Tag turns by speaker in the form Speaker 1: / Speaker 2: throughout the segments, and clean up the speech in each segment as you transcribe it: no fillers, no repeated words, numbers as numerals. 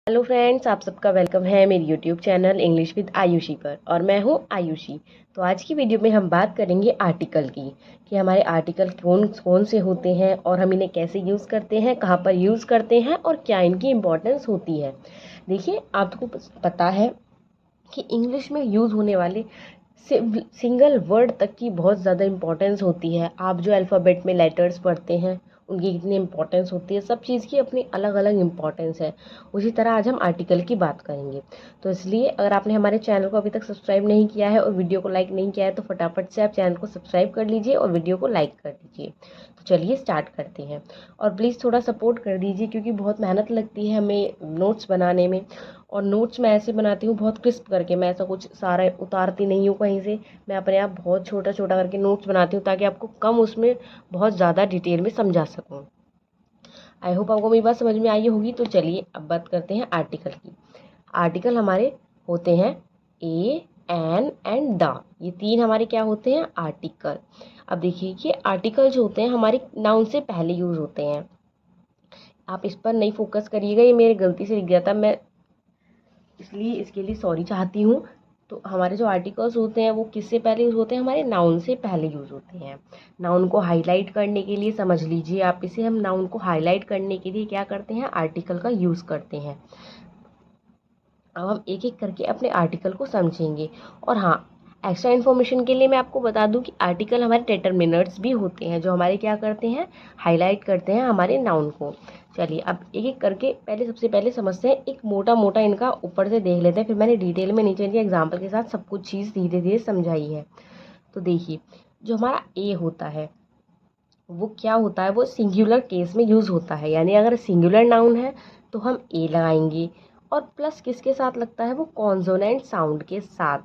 Speaker 1: Hello friends, आप सबका welcome है मेरी YouTube channel English with Ayushi पर। और मैं हूँ आयुषी। तो आज की वीडियो में हम बात करेंगे आर्टिकल की, कि हमारे आर्टिकल कौन कौन से होते हैं और हम इन्हें कैसे यूज़ करते हैं, कहाँ पर यूज़ करते हैं और क्या इनकी इम्पोर्टेंस होती है। देखिए, आपको पता है कि इंग्लिश में यूज़ होने वाले सिंगल वर्ड तक की बहुत ज़्यादा इम्पोर्टेंस होती है। आप जो अल्फ़ाबेट में लेटर्स पढ़ते हैं उनकी कितनी इम्पोर्टेंस होती है, सब चीज़ की अपनी अलग अलग इम्पोर्टेंस है। उसी तरह आज हम आर्टिकल की बात करेंगे। तो इसलिए अगर आपने हमारे चैनल को अभी तक सब्सक्राइब नहीं किया है और वीडियो को लाइक नहीं किया है तो फटाफट से आप चैनल को सब्सक्राइब कर लीजिए और वीडियो को लाइक कर दीजिए। तो चलिए स्टार्ट करते हैं। और प्लीज़ थोड़ा सपोर्ट कर दीजिए, क्योंकि बहुत मेहनत लगती है हमें नोट्स बनाने में। और नोट्स मैं ऐसे बनाती हूँ बहुत क्रिस्प करके, मैं ऐसा कुछ सारा उतारती नहीं हूँ कहीं से। मैं अपने आप बहुत छोटा छोटा करके नोट्स बनाती हूँ ताकि आपको कम उसमें बहुत ज़्यादा डिटेल में समझा सकूँ। आई होप आपको मेरी बात समझ में आई होगी। तो चलिए अब बात करते हैं आर्टिकल की। आर्टिकल हमारे होते हैं ए, एन एंड द। ये तीन हमारे क्या होते हैं? आर्टिकल। अब देखिए कि आर्टिकल जो होते हैं हमारे नाउन से पहले यूज़ होते हैं। आप इस पर नहीं फोकस करिएगा, ये मेरी गलती से लिख गया था, मैं इसलिए इसके लिए सॉरी चाहती हूँ। तो हमारे जो आर्टिकल्स होते हैं वो किससे पहले यूज़ होते हैं? हमारे नाउन से पहले यूज़ होते हैं। नाउन को हाईलाइट करने के लिए, समझ लीजिए आप इसे, हम नाउन को हाईलाइट करने के लिए क्या करते हैं? आर्टिकल का यूज़ करते हैं। अब हम एक एक करके अपने आर्टिकल को समझेंगे। और हाँ, एक्स्ट्रा इन्फॉर्मेशन के लिए मैं आपको बता दूं कि आर्टिकल हमारे डिटरमिनर्स भी होते हैं, जो हमारे क्या करते हैं? हाईलाइट करते हैं हमारे नाउन को। चलिए अब एक एक करके सबसे पहले समझते हैं। एक मोटा मोटा इनका ऊपर से देख लेते हैं, फिर मैंने डिटेल में नीचे नीचे एग्जाम्पल के साथ सब कुछ चीज़ धीरे धीरे समझाई है। तो देखिए, जो हमारा ए होता है वो क्या होता है? वो सिंगुलर केस में यूज़ होता है, यानी अगर सिंगुलर नाउन है तो हम ए लगाएंगे। और प्लस किसके साथ लगता है? वो कॉन्सोनेंट साउंड के साथ।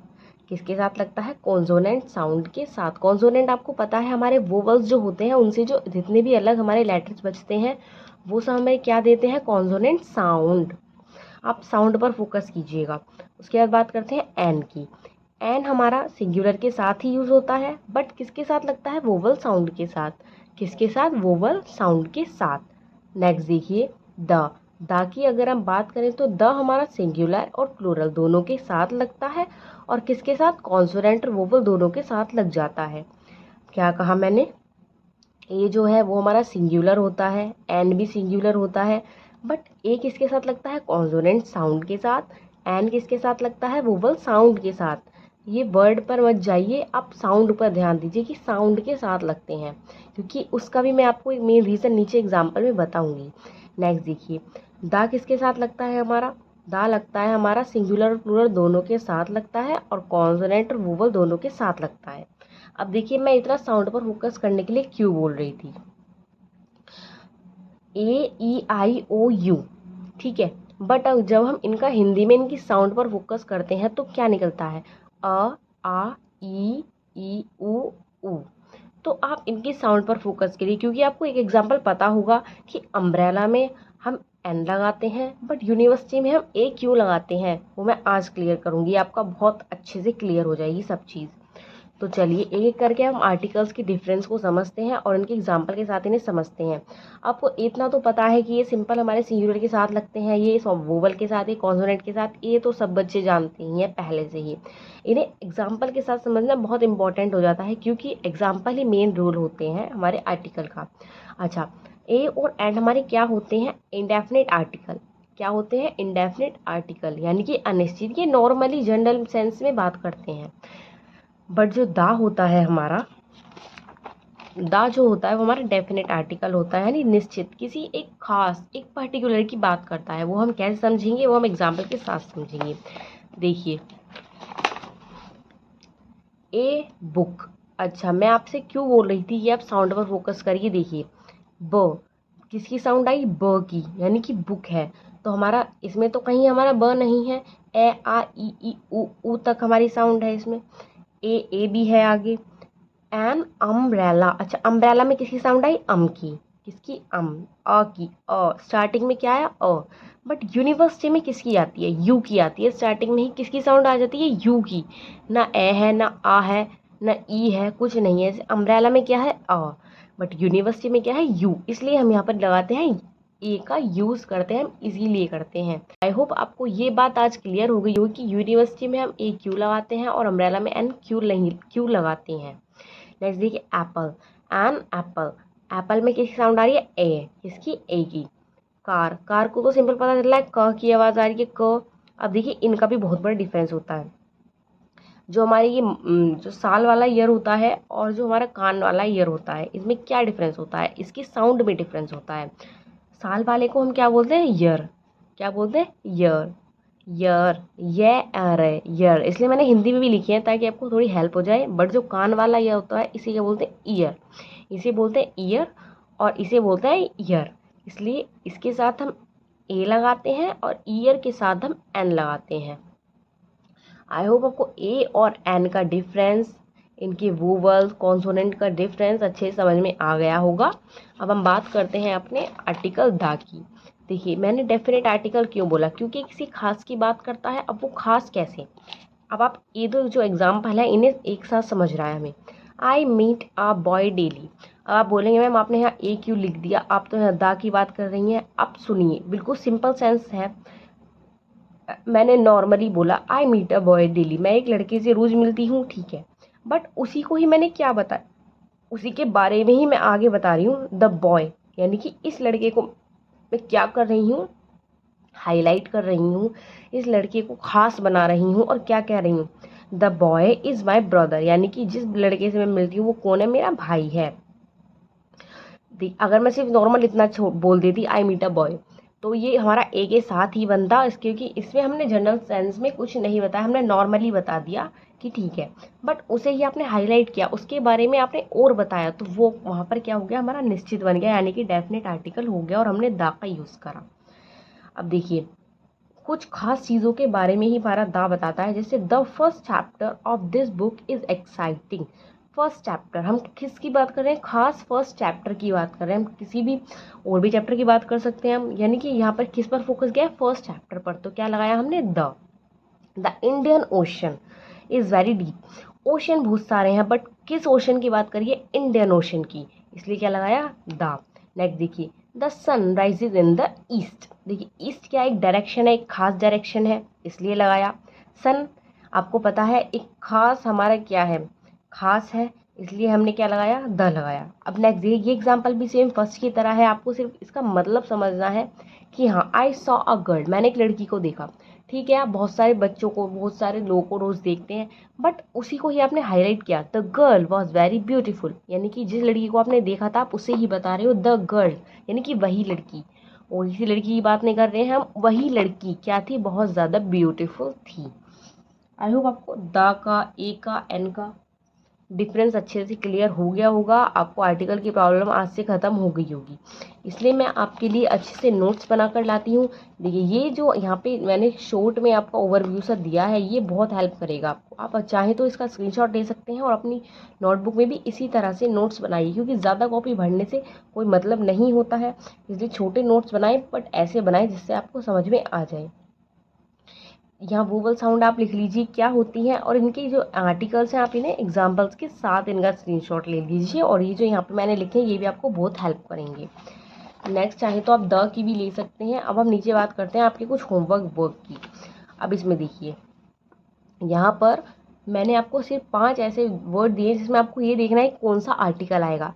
Speaker 1: किसके साथ लगता है? कॉन्सोनेंट साउंड के साथ। कॉन्सोनेंट आपको पता है हमारे वोवल्स जो होते हैं उनसे जो जितने भी अलग हमारे लेटर्स बचते हैं वो सब हमें क्या देते हैं? Consonant sound. आप साउंड पर फोकस कीजिएगा। उसके बाद बात करते हैं एन की। एन हमारा सिंगुलर के साथ ही यूज़ होता है, बट किसके साथ लगता है? वोवल साउंड के साथ। किसके साथ? वोवल साउंड के साथ। नेक्स्ट देखिए द। द की अगर हम बात करें तो द हमारा सिंगुलर और प्लूरल दोनों के साथ लगता है, और किसके साथ? कॉन्सोनेंट और वोवल दोनों के साथ लग जाता है। क्या कहा मैंने? ए जो है वो हमारा सिंगुलर होता है, एन भी सिंगुलर होता है, बट ए किसके साथ लगता है? कॉन्सोनेंट साउंड के साथ। एन किसके साथ लगता है? वोवल साउंड के साथ। ये वर्ड पर मत जाइए, आप साउंड पर ध्यान दीजिए कि साउंड के साथ लगते हैं, क्योंकि उसका भी मैं आपको एक मेन रीज़न नीचे एग्जाम्पल में बताऊंगी। नेक्स्ट देखिए, दा किसके साथ लगता है हमारा? दा लगता है हमारा सिंगुलर और प्लूरल दोनों के साथ लगता है, और कॉन्सोनेंट और वोवल दोनों के साथ लगता है। अब देखिए, मैं इतना साउंड पर फोकस करने के लिए क्यों बोल रही थी। A E I O U, ठीक है, बट अब जब हम इनका हिंदी में इनकी साउंड पर फोकस करते हैं तो क्या निकलता है? अ, आ, ई उ ऊ। तो आप इनकी साउंड पर फोकस करिए, क्योंकि आपको एक एग्जांपल पता होगा कि अम्ब्रेला में हम एन लगाते हैं, बट यूनिवर्सिटी में हम ए क्यों लगाते हैं, वो मैं आज क्लियर करूँगी, आपका बहुत अच्छे से क्लियर हो जाएगी सब चीज़। तो चलिए एक एक करके हम आर्टिकल्स की डिफरेंस को समझते हैं और इनके एग्जाम्पल के साथ इन्हें समझते हैं। आपको इतना तो पता है कि ये सिंपल हमारे सिंगुलर के साथ लगते हैं, ये वोवल के साथ, ये कॉन्सोनेंट के साथ, ये तो सब बच्चे जानते ही हैं पहले से ही। इन्हें एग्जाम्पल के साथ समझना बहुत इंपॉर्टेंट हो जाता है, क्योंकि एग्जाम्पल ही मेन रोल होते हैं हमारे आर्टिकल का। अच्छा, ए और एंड हमारे क्या होते हैं? Indefinite article. क्या होते हैं? इंडेफिनिट आर्टिकल, यानी कि अनिश्चित। ये नॉर्मली जनरल सेंस में बात करते हैं। बट जो दा होता है हमारा, दा जो होता है वो हमारा डेफिनेट आर्टिकल होता है, यानी निश्चित, किसी एक खास एक पर्टिकुलर की बात करता है। वो हम कैसे समझेंगे? वो हम एग्जाम्पल के साथ समझेंगे। देखिए, ए बुक। अच्छा, मैं आपसे क्यों बोल रही थी कि आप साउंड पर फोकस करिए। देखिए, ब किसकी साउंड आई? ब की, यानी कि बुक है। तो हमारा इसमें तो कहीं हमारा ब नहीं है। ए आ ई उ तक हमारी साउंड है इसमें। ए भी है आगे। An umbrella. अच्छा, अम्ब्रेला में किसकी साउंड आई? अम की। किसकी? अम। अ की। स्टार्टिंग में क्या आया? अ। बट यूनिवर्सिटी में किसकी आती है? यू की आती है। स्टार्टिंग में ही किसकी साउंड आ जाती है? यू की। ना ए है, ना आ है, ना ई है, कुछ नहीं है। अम्ब्रेला में क्या है? अ। बट यूनिवर्सिटी में क्या है? यू। इसलिए हम यहाँ पर लगाते हैं ए का यूज़ करते हैं, हम इजीली करते हैं। आई होप आपको ये बात आज क्लियर हो गई होगी कि यूनिवर्सिटी में हम ए क्यू लगाते हैं और अम्ब्रेला में एन क्यू लगाते हैं। नेक्स्ट देखिए एप्पल, एन एप्पल, एप्पल में किसकी साउंड आ रही है? ए, किसकी? ए की। कार, कार को तो सिंपल पता चल रहा है, क की आवाज़ आ रही है, क। अब देखिए इनका भी बहुत बड़ा डिफरेंस होता है। जो हमारे ये जो साल वाला ईयर होता है और जो हमारा कान वाला ईयर होता है, इसमें क्या डिफरेंस होता है? इसकी साउंड में डिफरेंस होता है। साल वाले को हम क्या बोलते हैं? ईयर। क्या बोलते हैं? ईयर। ईयर, ये अरे ईयर, इसलिए मैंने हिंदी में भी लिखी है ताकि आपको थोड़ी हेल्प हो जाए। बट जो कान वाला ईयर होता है इसे क्या बोलते हैं? ईयर। इसे बोलते हैं ईयर और इसे बोलते हैं ईयर। इसलिए इसके साथ हम ए लगाते हैं और ईयर के साथ हम एन लगाते हैं। आई होप आपको ए और एन का डिफरेंस, इनके वोवल्स कॉन्सोनेंट का डिफरेंस अच्छे से समझ में आ गया होगा। अब हम बात करते हैं अपने आर्टिकल द की। देखिए मैंने डेफिनेट आर्टिकल क्यों बोला? क्योंकि किसी खास की बात करता है। अब वो खास कैसे? अब आप ये दो जो एग्जाम्पल है इन्हें एक साथ समझ रहा है हमें। I meet a boy daily. अब आप बोलेंगे मैम आपने यहाँ ए क्यों लिख दिया, आप तो यहाँ द की बात कर रही हैं। अब सुनिए, बिल्कुल सिंपल सेंस है। मैंने नॉर्मली बोला I meet a boy daily, मैं एक लड़के से रोज मिलती हूँ, ठीक है। बट उसी को ही मैंने क्या बताया, उसी के बारे में ही मैं आगे बता रही हूँ, द बॉय, यानी कि इस लड़के को मैं क्या कर रही हूँ? हाईलाइट कर रही हूँ, इस लड़के को खास बना रही हूँ। और क्या कह रही हूँ? The boy is my brother, यानी कि जिस लड़के से मैं मिलती हूँ वो कौन है? मेरा भाई है। अगर मैं सिर्फ नॉर्मल इतना बोल देती आई मीट अ बॉय, तो ये हमारा ए के साथ ही बनता, क्योंकि इसमें हमने जनरल सेंस में कुछ नहीं बताया, हमने नॉर्मली बता दिया कि ठीक है। बट उसे ही आपने हाईलाइट किया, उसके बारे में आपने और बताया, तो वो वहाँ पर क्या हो गया? हमारा निश्चित बन गया, यानी कि डेफिनेट आर्टिकल हो गया और हमने दा का यूज़ करा। अब देखिए कुछ खास चीज़ों के बारे में ही हमारा दा बताता है। जैसे the first chapter of this book is exciting. First chapter, हम किसकी बात कर रहे हैं? खास फर्स्ट चैप्टर की बात कर रहे हैं। हम किसी भी और भी चैप्टर की बात कर सकते हैं हम, यानी कि यहाँ पर किस पर फोकस किया है? फर्स्ट चैप्टर पर। तो क्या लगाया हमने? The Indian ocean is very deep. Ocean बहुत सारे हैं बट किस ओशन की बात करिए? इंडियन ओशन की, इसलिए क्या लगाया? द। नेक्स्ट देखिए the sun rises in the east. देखिए ईस्ट क्या एक डायरेक्शन है, एक खास डायरेक्शन है, इसलिए लगाया सन। आपको पता है एक खास हमारा क्या है? खास है, इसलिए हमने क्या लगाया? द लगाया। अब नेक्स्ट ये एग्जांपल भी सेम फर्स्ट की तरह है, आपको सिर्फ इसका मतलब समझना है कि हाँ आई सॉ अ गर्ल, मैंने एक लड़की को देखा। ठीक है, आप बहुत सारे बच्चों को, बहुत सारे लोगों को रोज देखते हैं, बट उसी को ही आपने हाईलाइट किया, the girl was very beautiful, यानी कि जिस लड़की को आपने देखा था आप उसे ही बता रहे हो द गर्ल, यानी कि वही लड़की। और किसी लड़की की बात नहीं कर रहे हैं हम, वही लड़की क्या थी? बहुत ज़्यादा ब्यूटीफुल थी। आई होप आपको द का, ए का, एन का डिफरेंस अच्छे से क्लियर हो गया होगा। आपको आर्टिकल की प्रॉब्लम आज से ख़त्म हो गई होगी, इसलिए मैं आपके लिए अच्छे से नोट्स बनाकर लाती हूँ। देखिए ये जो यहाँ पे मैंने शॉर्ट में आपका ओवरव्यू सा दिया है, ये बहुत हेल्प करेगा आपको। आप चाहें तो इसका स्क्रीनशॉट ले सकते हैं और अपनी नोटबुक में भी इसी तरह से नोट्स बनाइए, क्योंकि ज़्यादा कॉपी भरने से कोई मतलब नहीं होता है। इसलिए छोटे नोट्स बनाएं, बट ऐसे बनाएं जिससे आपको समझ में आ जाए। यहाँ वोवल साउंड आप लिख लीजिए क्या होती हैं, और इनके जो आर्टिकल्स हैं आप इन्हें एग्जाम्पल्स के साथ इनका स्क्रीनशॉट ले लीजिए, और ये जो यहाँ पे मैंने लिखे हैं ये भी आपको बहुत हेल्प करेंगे। नेक्स्ट चाहे तो आप द की भी ले सकते हैं। अब हम नीचे बात करते हैं आपके कुछ होमवर्क वर्क की। अब इसमें देखिए यहाँ पर मैंने आपको सिर्फ 5 ऐसे वर्ड दिए जिसमें आपको ये देखना है कौन सा आर्टिकल आएगा,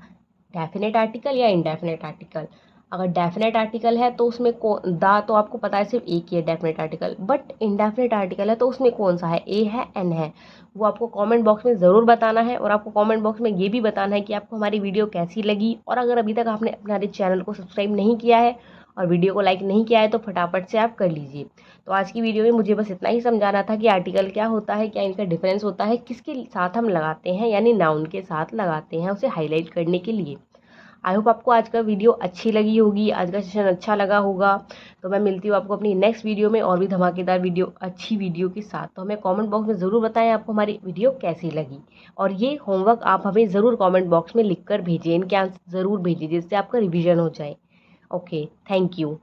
Speaker 1: डेफिनेट आर्टिकल या इनडेफिनेट आर्टिकल। अगर डेफिनेट आर्टिकल है तो उसमें दा तो आपको पता है सिर्फ एक ही है definite article, but indefinite article है तो उसमें कौन सा है? ए है, एन है। वो आपको कमेंट बॉक्स में ज़रूर बताना है, और आपको कमेंट बॉक्स में ये भी बताना है कि आपको हमारी वीडियो कैसी लगी। और अगर अभी तक आपने हमारे चैनल को सब्सक्राइब नहीं किया है और वीडियो को लाइक नहीं किया है तो फटाफट से आप कर लीजिए। तो आज की वीडियो में मुझे बस इतना ही समझाना था कि आर्टिकल क्या होता है, क्या इनका डिफरेंस होता है, किसके साथ हम लगाते हैं, यानी नाउन के साथ लगाते हैं उसे हाईलाइट करने के लिए। आई होप आपको आज का वीडियो अच्छी लगी होगी, आज का सेशन अच्छा लगा होगा। तो मैं मिलती हूँ आपको अपनी नेक्स्ट वीडियो में और भी धमाकेदार वीडियो, अच्छी वीडियो के साथ। तो हमें कमेंट बॉक्स में ज़रूर बताएं आपको हमारी वीडियो कैसी लगी, और ये होमवर्क आप हमें ज़रूर कमेंट बॉक्स में लिख कर भेजिए, इनके आंसर ज़रूर भेजिए जिससे आपका रिविजन हो जाए। Okay, thank you.